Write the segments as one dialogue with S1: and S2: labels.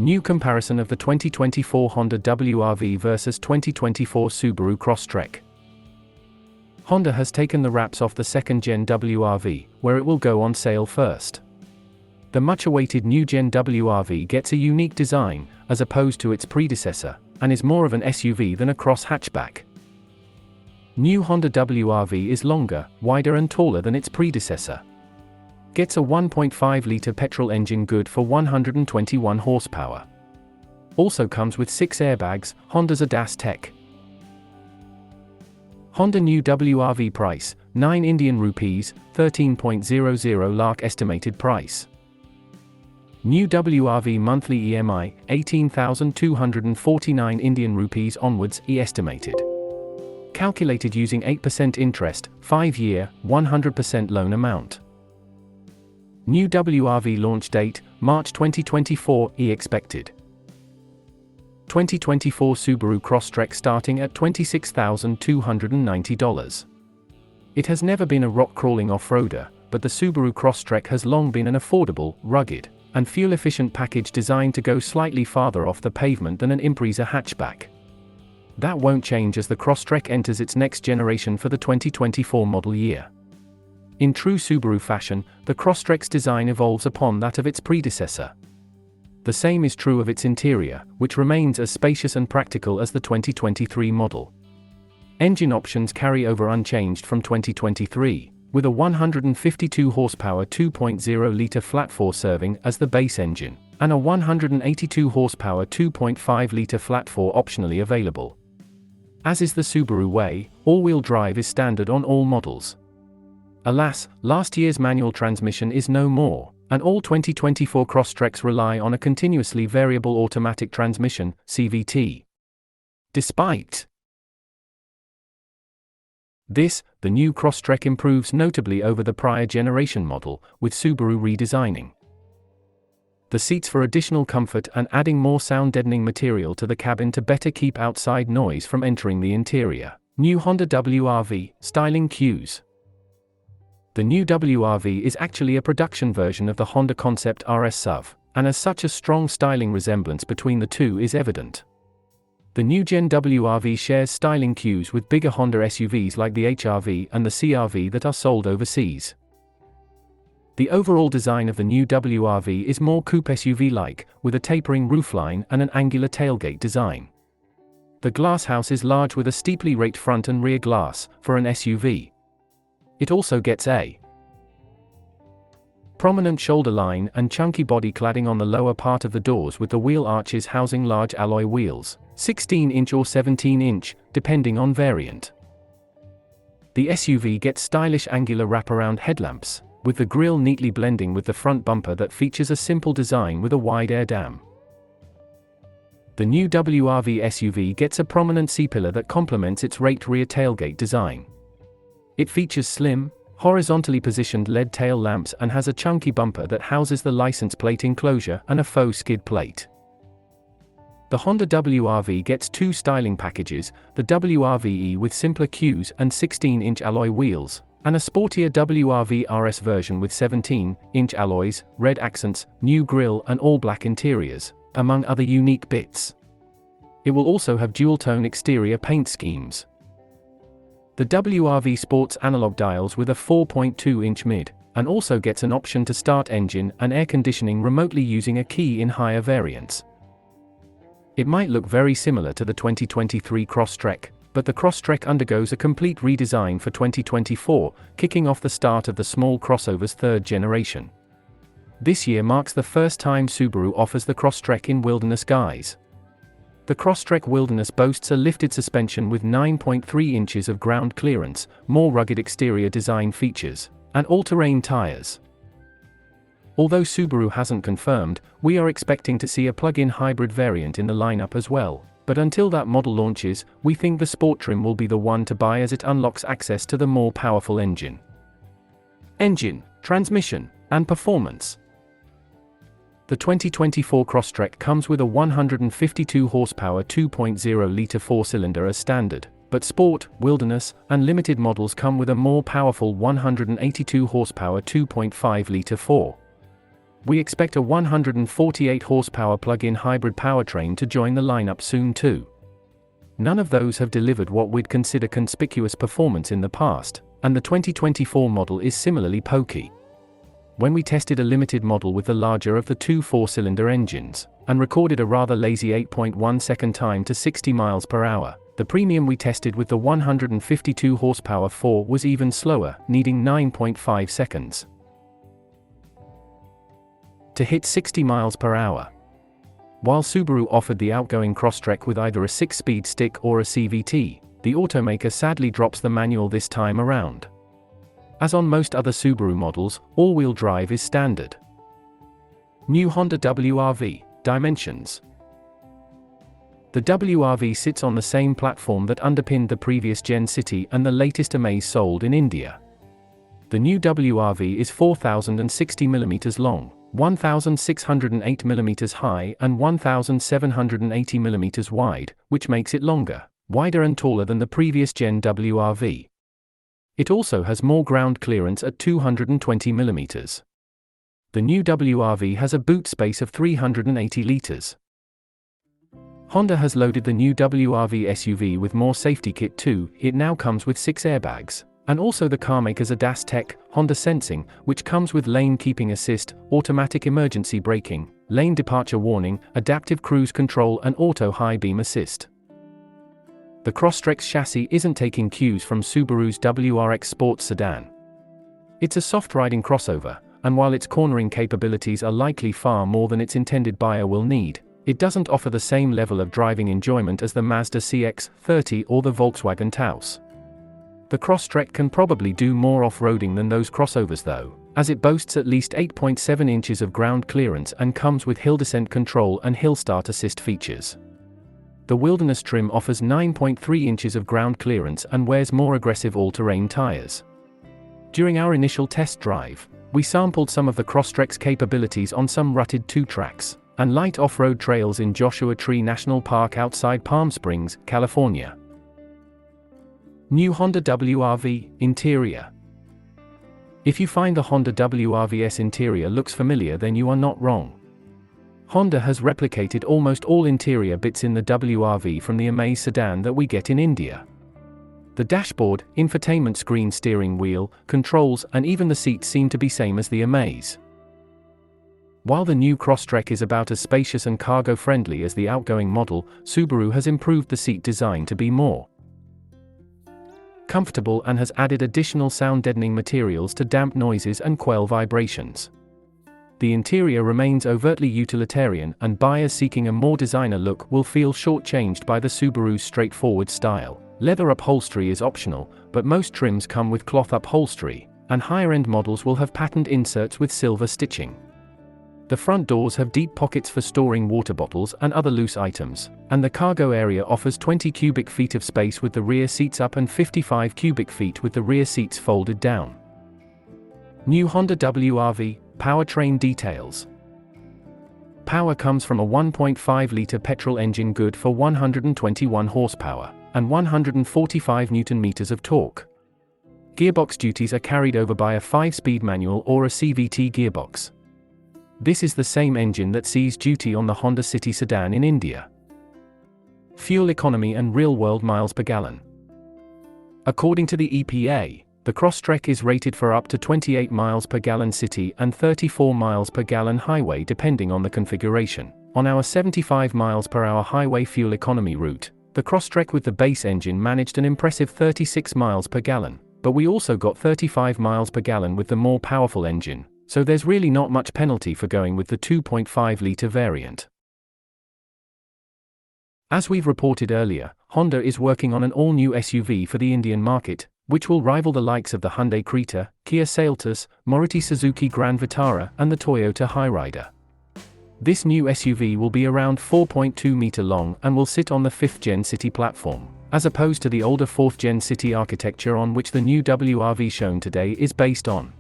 S1: New comparison of the 2024 Honda WRV versus 2024 Subaru Crosstrek. Honda has taken the wraps off the second-gen WRV, where it will go on sale first. The much-awaited new-gen WRV gets a unique design, as opposed to its predecessor, and is more of an SUV than a cross hatchback. New Honda WRV is longer, wider and taller than its predecessor. Gets a 1.5-litre petrol engine good for 121 horsepower. Also comes with 6 airbags, Honda's ADAS tech. Honda new WRV price, 9 Indian rupees, 13.00 lakh estimated price. New WRV monthly EMI, 18,249 Indian rupees onwards, estimated. Calculated using 8% interest, 5-year, 100% loan amount. New WRV launch date, March 2024, expected. 2024 Subaru Crosstrek starting at $26,290. It has never been a rock-crawling off-roader, but the Subaru Crosstrek has long been an affordable, rugged, and fuel-efficient package designed to go slightly farther off the pavement than an Impreza hatchback. That won't change as the Crosstrek enters its next generation for the 2024 model year. In true Subaru fashion, the Crosstrek's design evolves upon that of its predecessor. The same is true of its interior, which remains as spacious and practical as the 2023 model. Engine options carry over unchanged from 2023, with a 152 horsepower 2.0-litre flat-4 serving as the base engine, and a 182 horsepower 2.5-litre flat-4 optionally available. As is the Subaru way, all-wheel drive is standard on all models. Alas, last year's manual transmission is no more, and all 2024 Crosstreks rely on a continuously variable automatic transmission, CVT. Despite this, the new Crosstrek improves notably over the prior generation model, with Subaru redesigning the seats for additional comfort and adding more sound-deadening material to the cabin to better keep outside noise from entering the interior. New Honda WRV, styling cues. The new WRV is actually a production version of the Honda Concept RS SUV, and as such a strong styling resemblance between the two is evident. The new Gen WRV shares styling cues with bigger Honda SUVs like the HR-V and the CR-V that are sold overseas. The overall design of the new WRV is more coupe SUV-like, with a tapering roofline and an angular tailgate design. The glasshouse is large with a steeply raked front and rear glass, for an SUV. It also gets a prominent shoulder line and chunky body cladding on the lower part of the doors, with the wheel arches housing large alloy wheels, 16-inch or 17-inch, depending on variant. The SUV gets stylish angular wraparound headlamps, with the grille neatly blending with the front bumper that features a simple design with a wide air dam. The new WRV SUV gets a prominent C-pillar that complements its raked rear tailgate design. It features slim, horizontally positioned LED tail lamps and has a chunky bumper that houses the license plate enclosure and a faux skid plate. The Honda WRV gets 2 styling packages, the WRV-E with simpler cues and 16-inch alloy wheels, and a sportier WRV RS version with 17-inch alloys, red accents, new grille and all-black interiors, among other unique bits. It will also have dual-tone exterior paint schemes. The WRV sports analog dials with a 4.2-inch mid, and also gets an option to start engine and air conditioning remotely using a key in higher variants. It might look very similar to the 2023 Crosstrek, but the Crosstrek undergoes a complete redesign for 2024, kicking off the start of the small crossover's 3rd generation. This year marks the first time Subaru offers the Crosstrek in wilderness guise. The Crosstrek Wilderness boasts a lifted suspension with 9.3 inches of ground clearance, more rugged exterior design features, and all-terrain tires. Although Subaru hasn't confirmed, we are expecting to see a plug-in hybrid variant in the lineup as well, but until that model launches, we think the Sport trim will be the one to buy as it unlocks access to the more powerful engine, transmission, and performance. The 2024 Crosstrek comes with a 152 horsepower 2.0-litre 4-cylinder as standard, but Sport, Wilderness, and Limited models come with a more powerful 182 horsepower 2.5-litre 4. We expect a 148 horsepower plug-in hybrid powertrain to join the lineup soon too. None of those have delivered what we'd consider conspicuous performance in the past, and the 2024 model is similarly pokey. When we tested a limited model with the larger of the two 4-cylinder engines, and recorded a rather lazy 8.1 second time to 60 miles per hour, the premium we tested with the 152 horsepower 4 was even slower, needing 9.5 seconds to hit 60 miles per hour. While Subaru offered the outgoing Crosstrek with either a 6-speed stick or a CVT, the automaker sadly drops the manual this time around. As on most other Subaru models, all-wheel drive is standard. New Honda WRV Dimensions. The WRV sits on the same platform that underpinned the previous Gen City and the latest Amaze sold in India. The new WRV is 4,060 mm long, 1,608 mm high and 1,780 mm wide, which makes it longer, wider and taller than the previous Gen WRV. It also has more ground clearance at 220 mm. The new WRV has a boot space of 380 litres. Honda has loaded the new WRV SUV with more safety kit too. It now comes with 6 airbags, and also the carmaker's ADAS tech, Honda Sensing, which comes with lane keeping assist, automatic emergency braking, lane departure warning, adaptive cruise control and auto high beam assist. The Crosstrek's chassis isn't taking cues from Subaru's WRX sports sedan. It's a soft-riding crossover, and while its cornering capabilities are likely far more than its intended buyer will need, it doesn't offer the same level of driving enjoyment as the Mazda CX-30 or the Volkswagen Taos. The Crosstrek can probably do more off-roading than those crossovers though, as it boasts at least 8.7 inches of ground clearance and comes with hill descent control and hill start assist features. The Wilderness trim offers 9.3 inches of ground clearance and wears more aggressive all-terrain tires. During our initial test drive, we sampled some of the Crosstrek's capabilities on some rutted 2-tracks and light off-road trails in Joshua Tree National Park outside Palm Springs, California. New Honda WRV Interior. If you find the Honda WRV's interior looks familiar, then you are not wrong. Honda has replicated almost all interior bits in the WRV from the Amaze sedan that we get in India. The dashboard, infotainment screen, steering wheel, controls and even the seats seem to be same as the Amaze. While the new Crosstrek is about as spacious and cargo-friendly as the outgoing model, Subaru has improved the seat design to be more comfortable and has added additional sound-deadening materials to damp noises and quell vibrations. The interior remains overtly utilitarian, and buyers seeking a more designer look will feel shortchanged by the Subaru's straightforward style. Leather upholstery is optional, but most trims come with cloth upholstery, and higher-end models will have patterned inserts with silver stitching. The front doors have deep pockets for storing water bottles and other loose items, and the cargo area offers 20 cubic feet of space with the rear seats up and 55 cubic feet with the rear seats folded down. New Honda WRV Powertrain details. Power comes from a 1.5-litre petrol engine good for 121 horsepower, and 145 Nm of torque. Gearbox duties are carried over by a 5-speed manual or a CVT gearbox. This is the same engine that sees duty on the Honda City sedan in India. Fuel economy and real-world miles per gallon. According to the EPA, the Crosstrek is rated for up to 28 miles per gallon city and 34 miles per gallon highway depending on the configuration. On our 75 miles per hour highway fuel economy route, the Crosstrek with the base engine managed an impressive 36 miles per gallon, but we also got 35 miles per gallon with the more powerful engine, so there's really not much penalty for going with the 2.5-litre variant. As we've reported earlier, Honda is working on an all-new SUV for the Indian market, which will rival the likes of the Hyundai Creta, Kia Seltos, Maruti Suzuki Grand Vitara and the Toyota Hyryder. This new SUV will be around 4.2 meter long and will sit on the 5th Gen City platform, as opposed to the older 4th Gen City architecture on which the new WRV shown today is based on.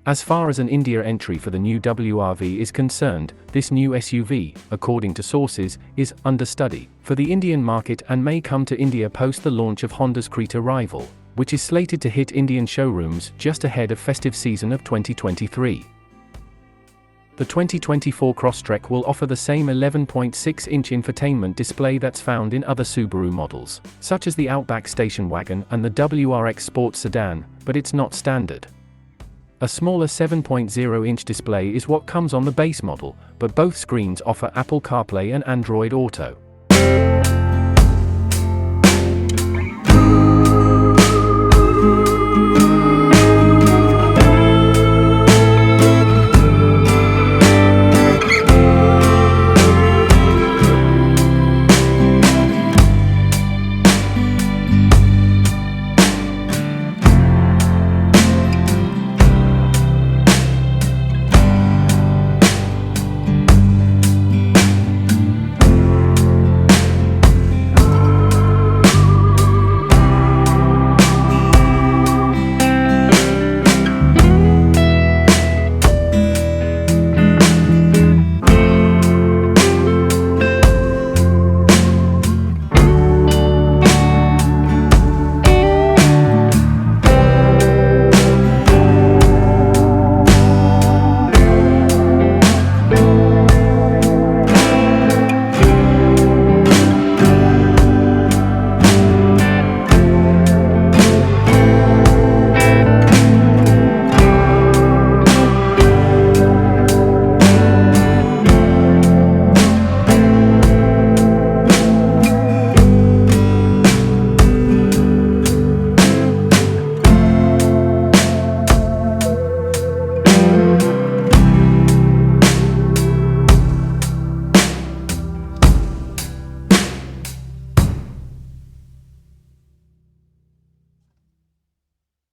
S1: As far as an India entry for the new WRV is concerned, this new SUV, according to sources, is under study for the Indian market and may come to India post the launch of Honda's Creta rival, which is slated to hit Indian showrooms just ahead of festive season of 2023. The 2024 Crosstrek will offer the same 11.6-inch infotainment display that's found in other Subaru models, such as the Outback station wagon and the WRX Sports sedan, but it's not standard. A smaller 7.0-inch display is what comes on the base model, but both screens offer Apple CarPlay and Android Auto.